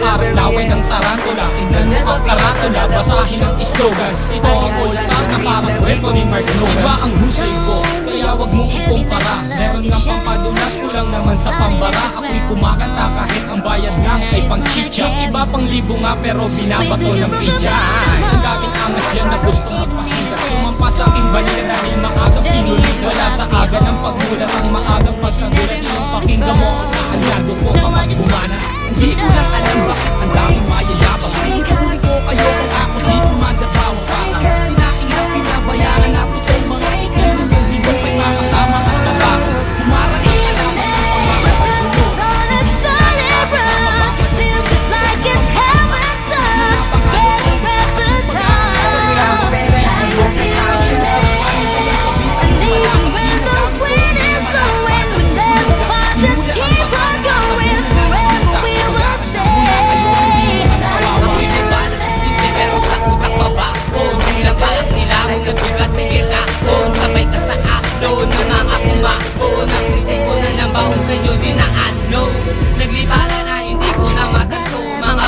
araw laway ng tarantula. Tignan mo ang karatula, basahin ang slogan. Ito ang all-star na parang kwento ni Mark Logan. Iba ang husay ko, kaya wag mong ikumpara. Meron ng pampadulas, kulang naman sa pambara. Ako'y kumakanta kahit ang bayad lang ay pang chicha. Iba pang libo nga pero binabato ng pizza. Ang daming angas dyan na gustong magpasikat. Sumampa sa aking balila dahil maagang pinulit. Wala sa aga ng pagmulat, ang maagang pagkagulat. Iyong pakinggan mo ang kaalyado ko kapag kumana. Hindi ko lang alam bakit ang daming mayayabang. Pinipuli ko kayo kung ako si Commander Power. Parang sinaing na pinabayaan na po itong mga estilo. Yung hibong may makasama at babago. Humarating ka lang ang pangarap at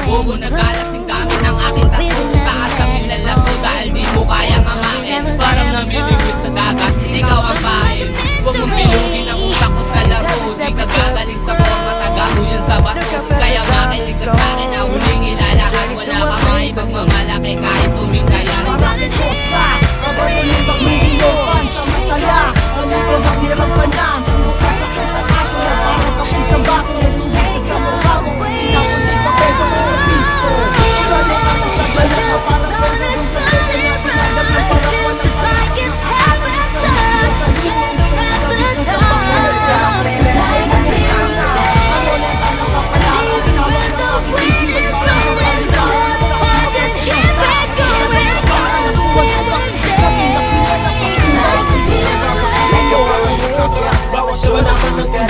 gulo. Nagkalasing dami ng aking tato. Taas ang ilalap ko dahil di mo kayang amain. Parang namiliwit sa dagat, ikaw ang pain. Huwag mong pilugin ang utak ko sa laro. Di ka gagaling sa forma, tagamo yan sa bato. Kaya makinig ka sa'kin na huling ilalakad. Wala ka maibang mga laki kahit tumingkayan. Maraming kosa, sabay ulit magliliyoan. Samantala, ulit ko maghirap ka na. Bukas na kesa kaso na parang papisang baso. Nagtubig ka mo ba mo, inapunin ka peso mo ng pisto. Wala ka na sa balat mo parang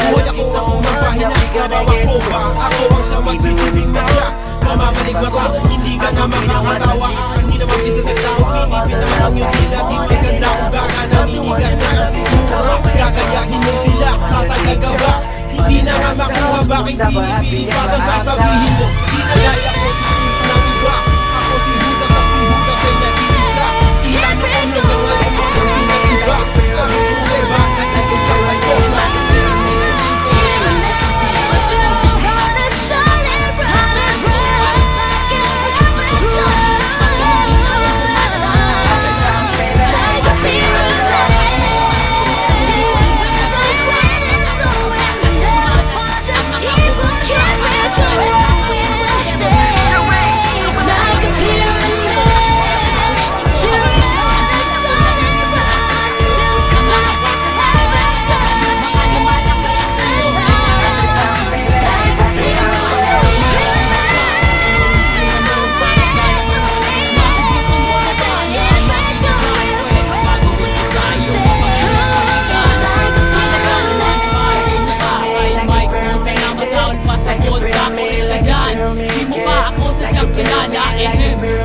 pwede kung sa kanya na pinagdag mo parang walang ako ang siyang magsisibis na jazz. Mamamaligma ka, hindi ka na makakatawa. Hindi naman isa sa tao, pinipit naman ang iyong dila. Di maganda kung gaga na ninigas na ang sigura. Gagayahin mo sila, tatagal ka ba? Hindi na nga makuha, bakit pinipili pa ito sasabihin mo? Di na gaya ko, isipin ng iba. Ako si Judas at si Judas ay nag-iisa. Sila noon hanggang ngayon mga pinag-iba. Ang buhay ba na dito sa kayosa?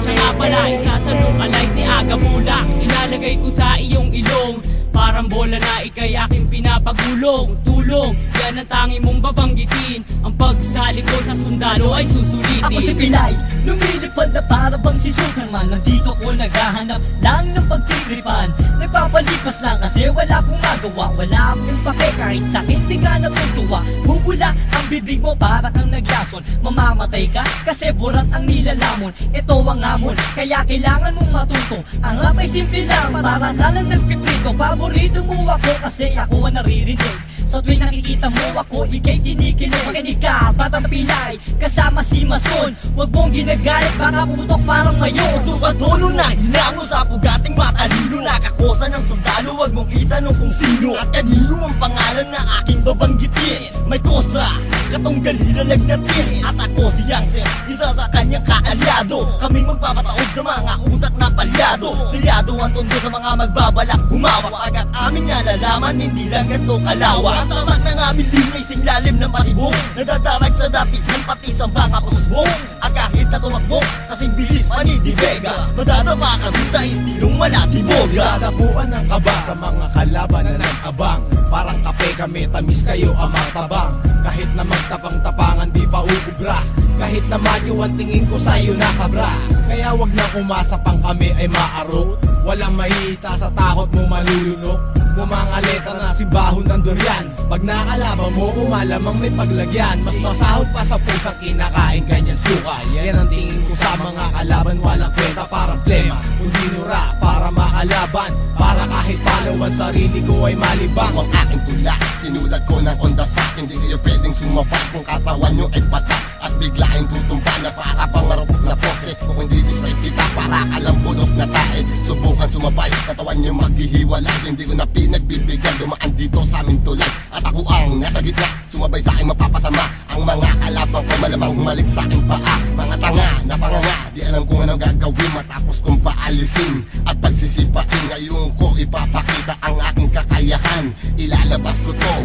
Siya nga pala, isa sa lookalike ni Aga Bulak. Ilalagay ko sa iyong ilong, parang bola na ikay aking pinapagulong. Tulong, yan ang tangi mong babanggitin. Ang pagsali ko sa sundalo ay susulitin. Ako si Pilay, lumilipad na para bang si Superman. Nandito ko naghahanap lang ng pagtiripan. Nagpapalipas lang kasi wala akong magawa. Wala akong pake kahit sa'kin di ka natutuwa. Bubula ang bibig mo para kang naglason. Mamamatay ka kasi burat ang nilalamon. Ito ang hamon, kaya kailangan mong matuto. Ang rap ay simple lang, para ka lang nagpiprito. Paborito mo ako kasi ako ang naririnig. So tuwing nakikita mo ako, ikay kinikilig. Makinig ka, Batang Pilay, kasama si Mason. Huwag mong ginagalit, baka pumutok parang mayon. Tuwa-tono na hinango sa pugating matalino. Nakakosa ng sundalo, huwag mong itanong kung sino. At kanino ang pangalan na aking babanggitin. May kosa, katong galila nagnatin. At ako si Youngster, isa sa kanyang kaalyado. Kaming magpapataog sa mga utak na palyado. Silyado ang tondo sa mga magbabalak humawak. Agad aming nalalaman, hindi lang ganito kalawa. Ang tatak ng aming lingay singlalim ng patibong. Nadadarag sa dapihan pati sa mga pusbong. At kahit na tumakbo, kasing bilis pa Manny Di Vega Madadama kami sa istilong malatiboga Dadapuan ng kaba sa mga kalaban na nag-abang. Parang kape kami, tamis kayo amang tabang. Kahit na magtapang-tapangan di pa uubra. Kahit na madyo ang tingin ko sa'yo nakabra. Kaya wag na umasa pang kami ay maaro. Walang mahihita sa takot mo malulunok. Mumangaleta na simbahon ng durian. Pag nakalaban mo, umalamang may paglagyan. Mas masahod pa sa pusang kinakain kanyang suka. Yan ang tingin ko sa mga kalaban. Walang kwenta para plema, kundi nura para makalaban. Para kahit paano ang sarili ko ay malibang. Ang aking tula, sinulat ko ng on the spot. Hindi kayo pwedeng sumabay kung katawan nyo ay patak. At biglaing tutumba na para pang marupok na poste. Kung hindi disrespect kita, para kalang bulok na tae. Subukan sumabay, katawan nyo maghihiwalay. Hindi ko na pinagbibigyan, dumaan dito sa aming tulay. At ako ang nasa gitna, sumabay sa aking mapapasama. Ang mga kalabang ko malamang humalik sa aking paa. Mga tanga na panganga, di alam kung anong gagawin matapos kong paalisin. At pagsisipain, ngayon ko ipapakita ang aking kakayahan. Ilalabas ko to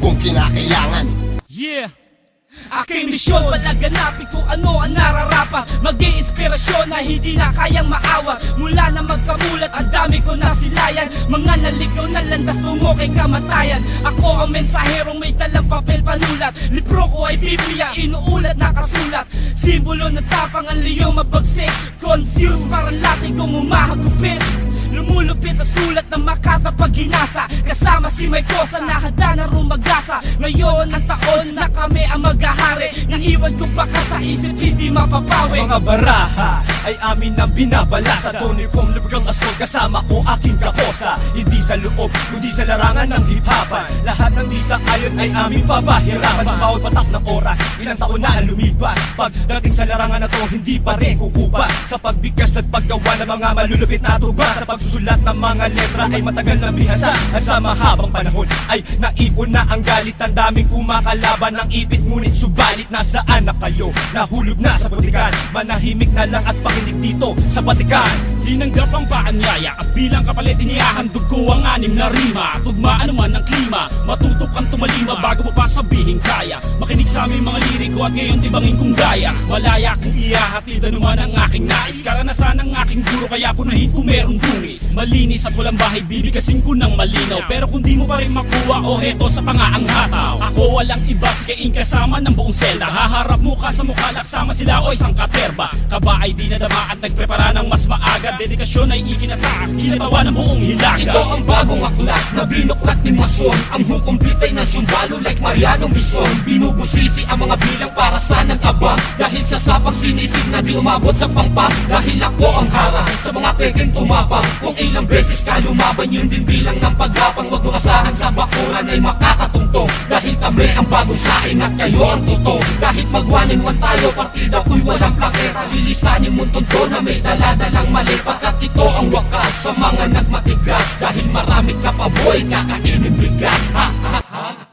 kung kinakailangan. Yeah! Aking misyon, palaganapin kung ano ang nararapat. Mag-iinspirasyon na hindi na kayang maawa. Mula na magkamulat, ang dami ko nasilayan. Mga naligaw na landas tungo kay kamatayan. Ako ang mensaherong may dalang papel panulat. Libro ko ay Biblia, inuulat na kasulat. Simbolo ng tapang ang liyong mabagsik. Confused, parang lating kong umahagupit. Lumulupit ang sulat ng Makata pag hinasa. Kasama si May Kosa na handa na rumagasa. Ngayon ang taon na kami ang maghahari. Naiwan ko baka sa isip hindi mapapawi. Mga baraha ay amin ang binabala. Sa tunay kong lubrang asol kasama ko aking kakosa. Hindi sa loob, kundi sa larangan ng hip-hopan. Lahat ng di sa ayon ay aming papahirapan. Sa bawat patak ng oras, ilang taon na ang lumipas. Pagdating sa larangan na to, hindi pa rin kukupa. Sa pagbigkas at paggawa ng mga malulupit na tuba. Sa pagsusulat ng mga letra ay matagal na bihasa. At sa mahabang panahon ay naipon na ang galit. Ang daming kumakalaban ng ipit, ngunit subalit nasaan na kayo? Nahulog na sa butikan, manahimik na lang at pakinig dito sa batikan. Tinanggap ang paanyaya at bilang kapalit inihahandog ko ang 6 na rima. Tugmaan naman ng klima, matutok kang tumalima bago mo pa sabihin kaya. Makinig sa aming mga liriko at ngayon tibangin kong gaya. Malaya kong ihahatid anuman ang aking nais. Karanasan ng aking guro kaya punahin kung merong dungis. Malinis at walang bahay bibigkasin ko ng malinaw. Pero kung di mo pa rin makuha o heto sa pangaang hataw. Ako walang ibas kaing kasama ng buong selda. Haharap mo ka sa mukha laksama sila o isang katerba. Kaba ay di nadama at nagprepara ng mas maaga. Dedikasyon ay ikinasa, kinatawa ng buong hilaga. Ito ang bagong aklat na binuklat ni Mason. Ang hukom bitay ng sundalo like Mariano Bison. Binubusisi ang mga bilang para sa nag-abang. Dahil sa sapang sinisig na di umabot sa pangpang. Dahil ako ang harang sa mga peking tumapang. Kung ilang beses ka lumaban, yun din bilang ng paggapang. Huwag mo asahan sa bakuran ay makakatungtong. Dahil kami ang bagong saing at kayo ang tutong. Kahit mag 1-1 tayo, partida ko'y walang plaketa. Lilisanin mo tonto na may daladalang mali. Pagkat ito ang wakas sa mga nagmatigas. Dahil marami ka pa boy, kakainin bigas. Ha ha ha.